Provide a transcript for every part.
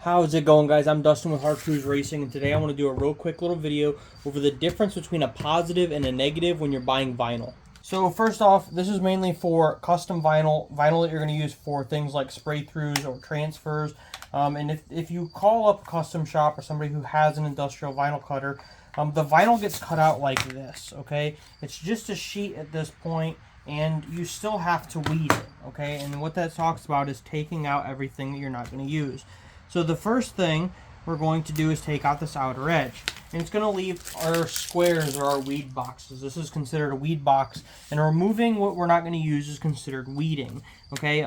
How's it going, guys? I'm Dustin with Hard Cruise Racing, and today I want to do a real quick little video over the difference between a positive and a negative when you're buying vinyl. So first off, this is mainly for custom vinyl that you're going to use for things like spray-throughs or transfers. And if you call up a custom shop or somebody who has an industrial vinyl cutter, the vinyl gets cut out like this, okay? It's just a sheet at this point, and you still have to weed it, okay? And what that talks about is taking out everything that you're not going to use. So the first thing we're going to do is take out this outer edge. And it's going to leave our squares or our weed boxes. This is considered a weed box. And removing what we're not going to use is considered weeding. Okay,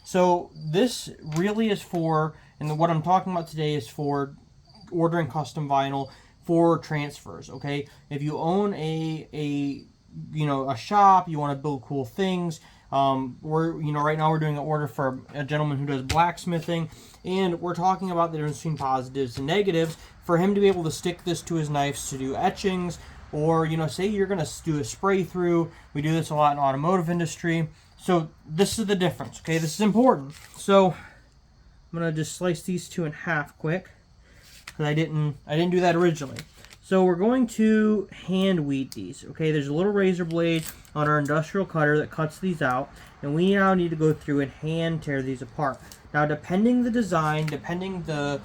so this really is for, and what I'm talking about today is for ordering custom vinyl for transfers. Okay, if you own a shop, you want to build cool things. Right now we're doing an order for a gentleman who does blacksmithing, and we're talking about the difference between positives and negatives for him to be able to stick this to his knives to do etchings, or say you're going to do a spray through. We do this a lot in automotive industry. So this is the difference. Okay, this is important. So I'm going to just slice these two in half quick, because I didn't do that originally. So we're going to hand weed these. Okay, there's a little razor blade on our industrial cutter that cuts these out, and we now need to go through and hand tear these apart. Now, depending the design, depending the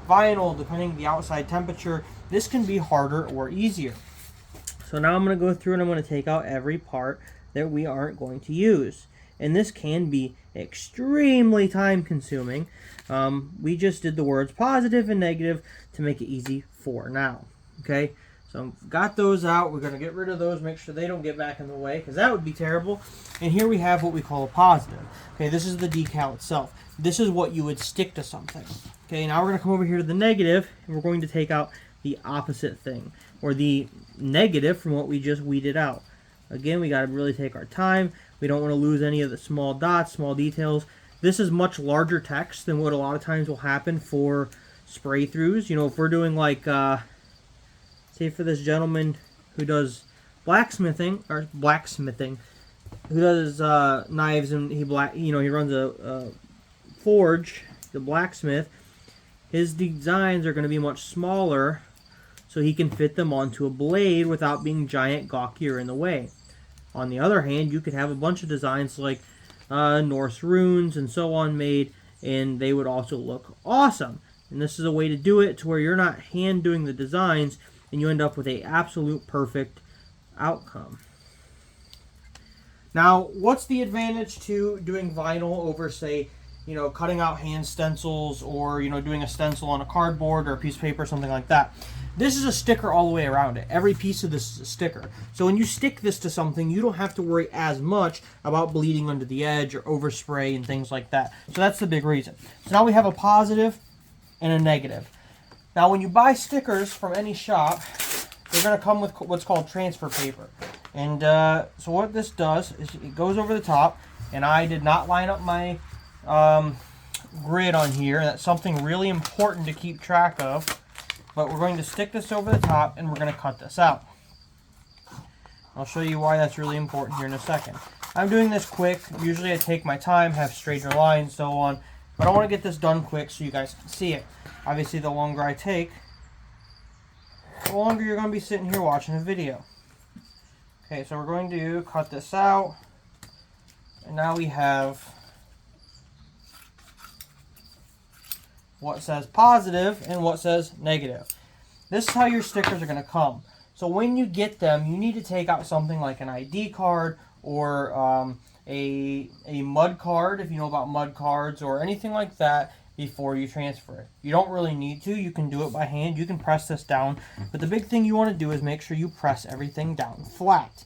vinyl, depending the outside temperature, this can be harder or easier. So now I'm going to go through and I'm going to take out every part that we aren't going to use. And this can be extremely time consuming. We just did the words positive and negative to make it easy for now. Okay, so got those out. We're going to get rid of those, make sure they don't get back in the way, because that would be terrible. And here we have what we call a positive. Okay, this is the decal itself. This is what you would stick to something. Okay, now we're going to come over here to the negative, and we're going to take out the opposite thing, or the negative from what we just weeded out. Again, we got to really take our time. We don't want to lose any of the small dots, small details. This is much larger text than what a lot of times will happen for spray throughs. If we're doing like say for this gentleman who does blacksmithing, who does knives, and he runs a forge, the blacksmith, his designs are going to be much smaller, so he can fit them onto a blade without being giant, gawky, or in the way. On the other hand, you could have a bunch of designs like Norse runes and so on made, and they would also look awesome. And this is a way to do it to where you're not hand doing the designs, and you end up with a absolute perfect outcome. Now, what's the advantage to doing vinyl over, say, cutting out hand stencils, or doing a stencil on a cardboard or a piece of paper, something like that? This is a sticker all the way around it. Every piece of this is a sticker. So when you stick this to something, you don't have to worry as much about bleeding under the edge or overspray and things like that. So that's the big reason. So now we have a positive and a negative. Now, when you buy stickers from any shop, they're going to come with what's called transfer paper. And so what this does is it goes over the top, and I did not line up my grid on here. That's something really important to keep track of. But we're going to stick this over the top, and we're going to cut this out. I'll show you why that's really important here in a second. I'm doing this quick. Usually I take my time, have straighter lines, so on. But I want to get this done quick so you guys can see it. Obviously, the longer I take, the longer you're going to be sitting here watching a video. Okay, so we're going to cut this out. And now we have what says positive and what says negative. This is how your stickers are going to come. So when you get them, you need to take out something like an ID card, or a mud card, if you know about mud cards, or anything like that, before you transfer it. You don't really need to. You can do it by hand. You can press this down. But the big thing you want to do is make sure you press everything down flat.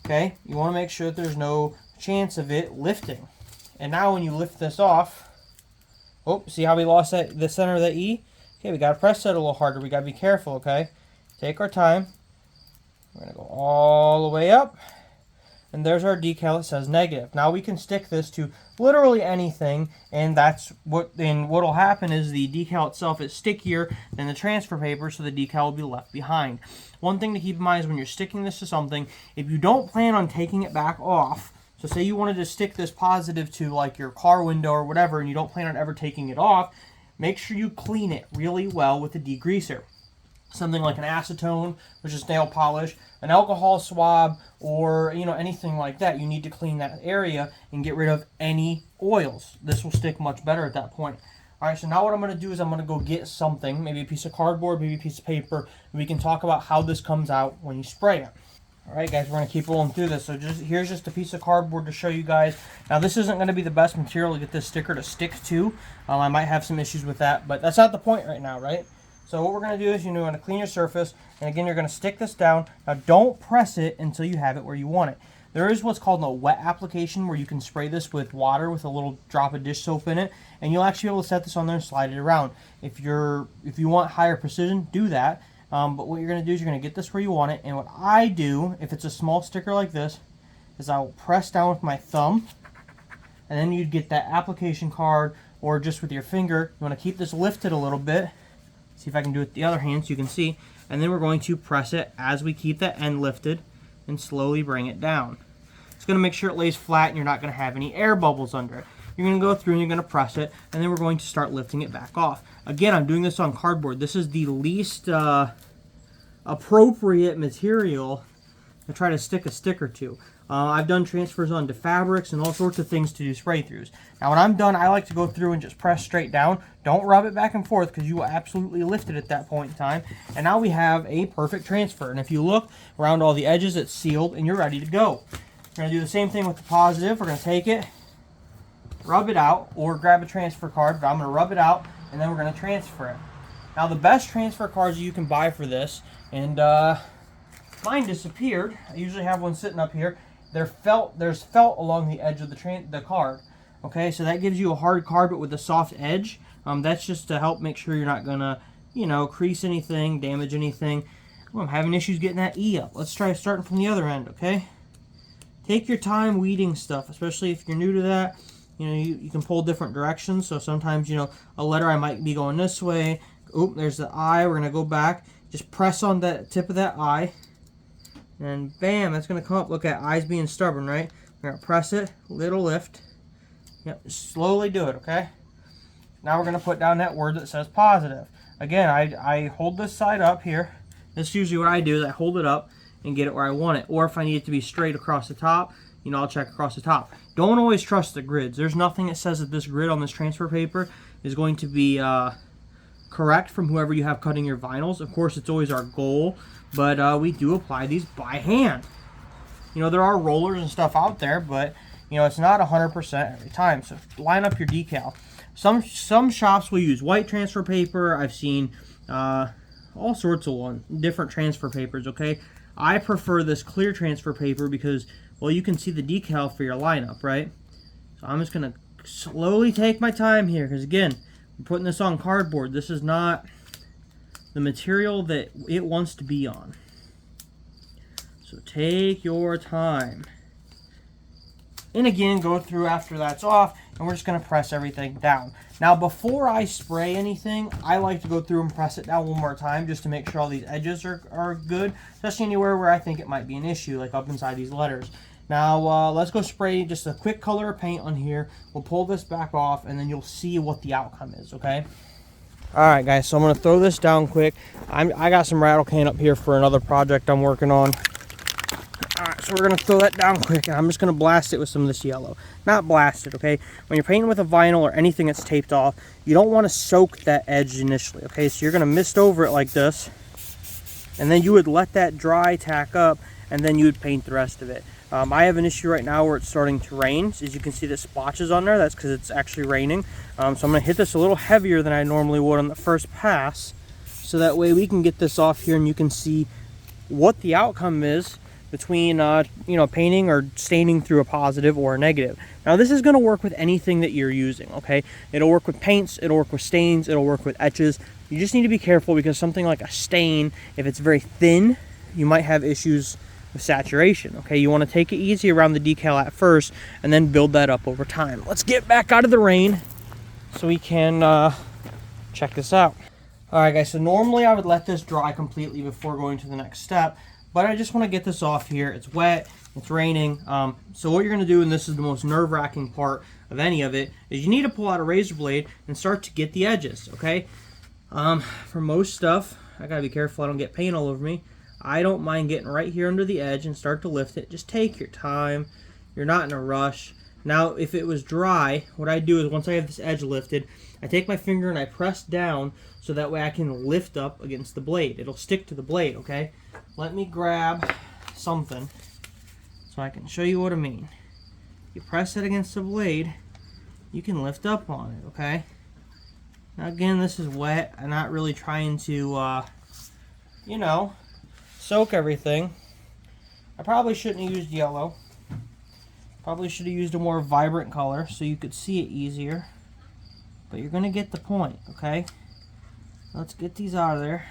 Okay? You want to make sure that there's no chance of it lifting. And now when you lift this off, oh, see how we lost the center of the E? Okay, we got to press that a little harder. We got to be careful, okay? Take our time. We're going to go all the way up. And there's our decal that says negative. Now we can stick this to literally anything, and what'll happen is the decal itself is stickier than the transfer paper, so the decal will be left behind. One thing to keep in mind is when you're sticking this to something, if you don't plan on taking it back off, so say you wanted to stick this positive to like your car window or whatever, and you don't plan on ever taking it off, make sure you clean it really well with a degreaser. Something like an acetone, which is nail polish, an alcohol swab, or anything like that. You need to clean that area and get rid of any oils. This will stick much better at that point. All right, so now what I'm going to do is I'm going to go get something, maybe a piece of cardboard, maybe a piece of paper, and we can talk about how this comes out when you spray it. All right, guys, we're going to keep rolling through this. So here's just a piece of cardboard to show you guys. Now, this isn't going to be the best material to get this sticker to stick to. I might have some issues with that, but that's not the point right now, right? So what we're going to do is you're going to clean your surface, and again, you're going to stick this down. Now, don't press it until you have it where you want it. There is what's called a wet application where you can spray this with water with a little drop of dish soap in it, and you'll actually be able to set this on there and slide it around. If you want higher precision, do that. But what you're going to do is you're going to get this where you want it, and what I do, if it's a small sticker like this, is I'll press down with my thumb, and then you'd get that application card, or just with your finger. You want to keep this lifted a little bit. See if I can do it with the other hand so you can see. And then we're going to press it as we keep that end lifted and slowly bring it down. It's going to make sure it lays flat and you're not going to have any air bubbles under it. You're going to go through and you're going to press it, and then we're going to start lifting it back off. Again, I'm doing this on cardboard. This is the least appropriate material to try to stick a sticker to. I've done transfers onto fabrics and all sorts of things to do spray throughs. Now when I'm done, I like to go through and just press straight down. Don't rub it back and forth because you will absolutely lift it at that point in time. And now we have a perfect transfer. And if you look around all the edges, it's sealed and you're ready to go. We're going to do the same thing with the positive. We're going to take it, rub it out, or grab a transfer card, but I'm going to rub it out and then we're going to transfer it. Now the best transfer cards you can buy for this, and mine disappeared. I usually have one sitting up here. There's felt along the edge of the card. Okay, so that gives you a hard card but with a soft edge. That's just to help make sure you're not gonna, crease anything, damage anything. Oh, I'm having issues getting that E up. Let's try starting from the other end, okay? Take your time weeding stuff, especially if you're new to that. You can pull different directions. So sometimes, a letter I might be going this way. Oop, there's the I. We're gonna go back. Just press on that tip of that I. And bam, that's going to come up. Look at I's being stubborn, right? We're going to press it, little lift. Yep, slowly do it, okay? Now we're going to put down that word that says positive. Again, I hold this side up here. That's usually what I do, is I hold it up and get it where I want it. Or if I need it to be straight across the top, I'll check across the top. Don't always trust the grids. There's nothing that says that this grid on this transfer paper is going to be correct from whoever you have cutting your vinyls. Of course, it's always our goal, but we do apply these by hand. There are rollers and stuff out there, but it's not 100% every time. So line up your decal. Some shops will use white transfer paper. I've seen all sorts of different transfer papers. Okay, I prefer this clear transfer paper because, well, you can see the decal for your lineup, right? So I'm just gonna slowly take my time here because, again, I'm putting this on cardboard. This is not the material that it wants to be on. So take your time. And again, go through after that's off, and we're just going to press everything down. Now, before I spray anything, I like to go through and press it down one more time just to make sure all these edges are good, especially anywhere where I think it might be an issue, like up inside these letters. Now, let's go spray just a quick color of paint on here. We'll pull this back off, and then you'll see what the outcome is, okay? Alright, guys, so I'm going to throw this down quick. I got some rattle can up here for another project I'm working on. Alright, so we're going to throw that down quick, and I'm just going to blast it with some of this yellow. Not blast it, okay? When you're painting with a vinyl or anything that's taped off, you don't want to soak that edge initially, okay? So you're going to mist over it like this, and then you would let that dry, tack up, and then you would paint the rest of it. I have an issue right now where it's starting to rain. As you can see, the splotches on there, that's because it's actually raining. So I'm going to hit this a little heavier than I normally would on the first pass, so that way we can get this off here and you can see what the outcome is between painting or staining through a positive or a negative. Now this is going to work with anything that you're using, okay? It'll work with paints, it'll work with stains, it'll work with etches. You just need to be careful because something like a stain, if it's very thin, you might have issues with saturation, okay? You want to take it easy around the decal at first and then build that up over time. Let's get back out of the rain so we can check this out. Alright guys, so normally I would let this dry completely before going to the next step, but I just want to get this off here. It's wet, it's raining, so what you're going to do, and this is the most nerve-wracking part, of any of it is you need to pull out a razor blade and start to get the edges, okay? For most stuff, I gotta be careful I don't get paint all over me. I don't mind getting right here under the edge and start to lift it. Just take your time. You're not in a rush. Now, if it was dry, what I do is once I have this edge lifted, I take my finger and I press down so that way I can lift up against the blade. It'll stick to the blade, okay? Let me grab something so I can show you what I mean. You press it against the blade, you can lift up on it, okay? Now again, this is wet. I'm not really trying to, you know, soak everything. I probably shouldn't have used yellow. Probably should have used a more vibrant color so you could see it easier. But you're going to get the point, okay? Let's get these out of there.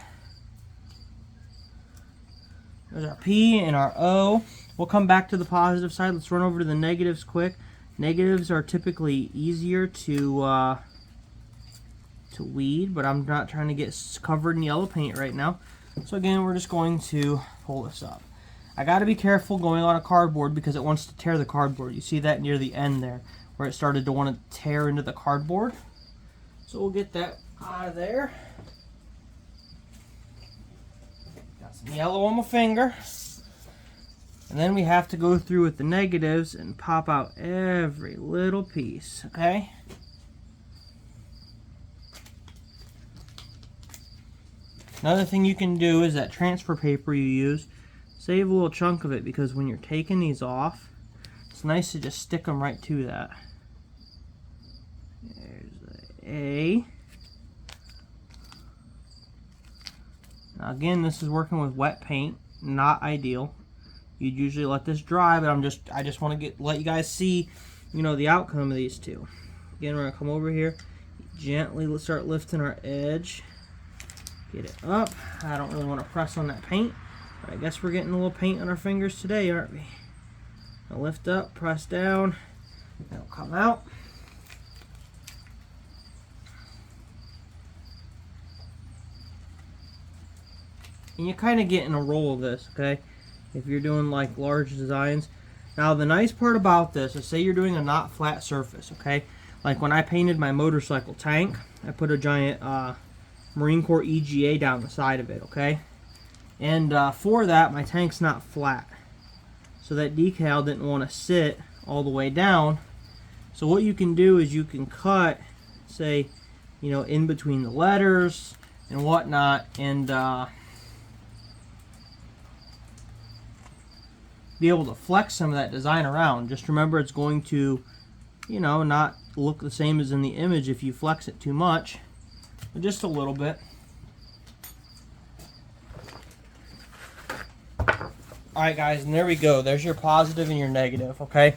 There's our P and our O. We'll come back to the positive side. Let's run over to the negatives quick. Negatives are typically easier to weed, but I'm not trying to get covered in yellow paint right now. So again, we're just going to pull this up. I got to be careful going on a cardboard because it wants to tear the cardboard. You see that near the end there where it started to want to tear into the cardboard. So we'll get that out of there. Got some yellow on my finger. And then we have to go through with the negatives and pop out every little piece, okay? Another thing you can do is that transfer paper you use, save a little chunk of it because when you're taking these off, it's nice to just stick them right to that. There's the A. Now again, this is working with wet paint, not ideal. You'd usually let this dry, but I just want to let you guys see, you know, the outcome of these two. Again, we're gonna come over here, gently start lifting our edge. Get it up. I don't really want to press on that paint, but I guess we're getting a little paint on our fingers today, aren't we? Now lift up, press down, that'll come out. And you kind of get in a roll of this, okay? If you're doing like large designs. Now the nice part about this is say you're doing a not flat surface, okay? Like when I painted my motorcycle tank, I put a giant Marine Corps EGA down the side of it, okay? And for that, my tank's not flat. So that decal didn't want to sit all the way down. So what you can do is you can cut, say, you know, in between the letters and whatnot, and be able to flex some of that design around. Just remember it's going to, you know, not look the same as in the image if you flex it too much. Just a little bit. Alright guys, and there we go. There's your positive and your negative, okay?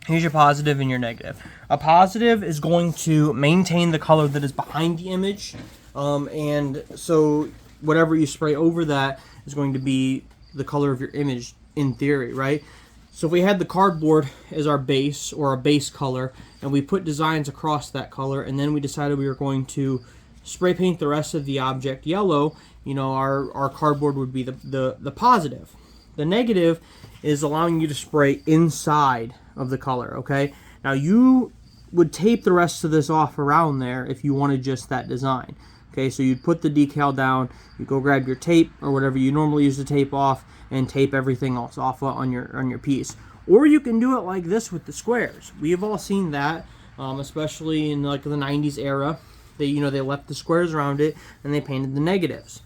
Here's your positive and your negative. A positive is going to maintain the color that is behind the image, and so whatever you spray over that is going to be the color of your image in theory, right? So if we had the cardboard as our base or a base color and we put designs across that color and then we decided we were going to spray paint the rest of the object yellow, you know, our cardboard would be the positive. The negative is allowing you to spray inside of the color, okay? Now you would tape the rest of this off around there if you wanted just that design. Okay, so you'd put the decal down, you go grab your tape or whatever you normally use to tape off and tape everything else off on your piece. Or you can do it like this with the squares. We have all seen that, especially in like the 90s era. They left the squares around it and they painted the negatives.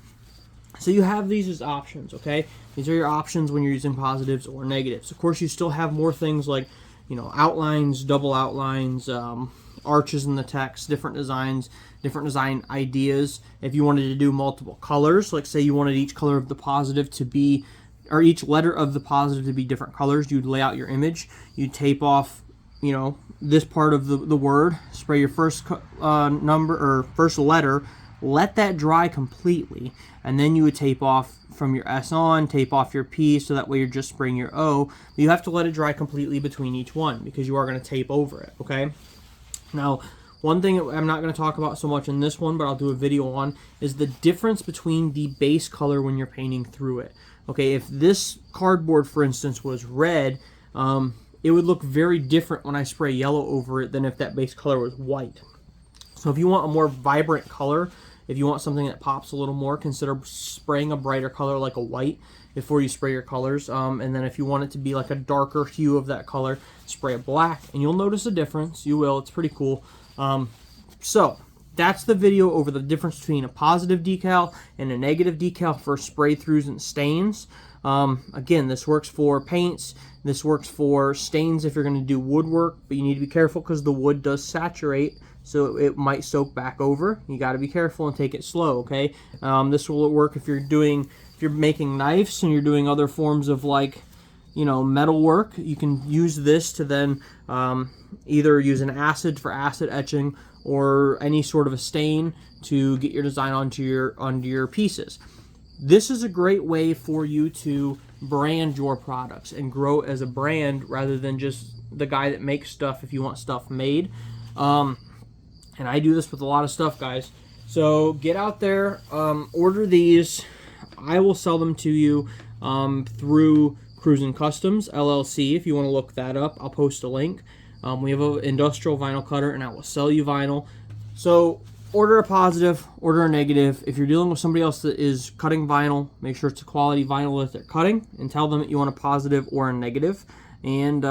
So you have these as options, okay? These are your options when you're using positives or negatives. Of course, you still have more things like, you know, outlines, double outlines, arches in the text, different designs, different design ideas. If you wanted to do multiple colors, like say you wanted each color of the positive to be, or each letter of the positive to be different colors, you'd lay out your image, you'd tape off, you know, this part of the word, spray your first number or first letter, let that dry completely, and then you would tape off from your S on, tape off your P, so that way you're just spraying your O. But you have to let it dry completely between each one because you are going to tape over it, okay? Now, one thing that I'm not going to talk about so much in this one, but I'll do a video on, is the difference between the base color when you're painting through it. Okay, if this cardboard, for instance, was red, it would look very different when I spray yellow over it than if that base color was white. So if you want a more vibrant color, if you want something that pops a little more, consider spraying a brighter color like a white before you spray your colors. And then if you want it to be like a darker hue of that color, spray a black, and you'll notice a difference. You will. It's pretty cool. So that's the video over the difference between a positive decal and a negative decal for spray throughs and stains. Again, this works for paints. This works for stains if you're going to do woodwork, but you need to be careful because the wood does saturate, so it might soak back over. You got to be careful and take it slow, okay? This will work if you're making knives and you're doing other forms of, like, you know, metal work. You can use this to then either use an acid for acid etching or any sort of a stain to get your design onto your pieces. This is a great way for you to brand your products and grow as a brand rather than just the guy that makes stuff if you want stuff made. And I do this with a lot of stuff, guys. So get out there, order these. I will sell them to you through Cruisin' Customs LLC. If you want to look that up, I'll post a link. We have an industrial vinyl cutter, and I will sell you vinyl. So order a positive, order a negative. If you're dealing with somebody else that is cutting vinyl, make sure it's a quality vinyl that they're cutting, and tell them that you want a positive or a negative. And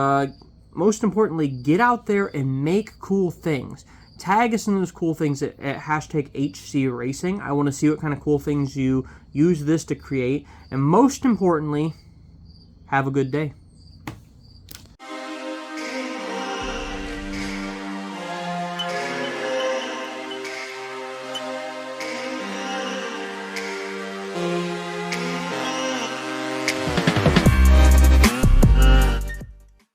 most importantly, get out there and make cool things. Tag us in those cool things at hashtag HC Racing. I want to see what kind of cool things you use this to create. And most importantly, have a good day.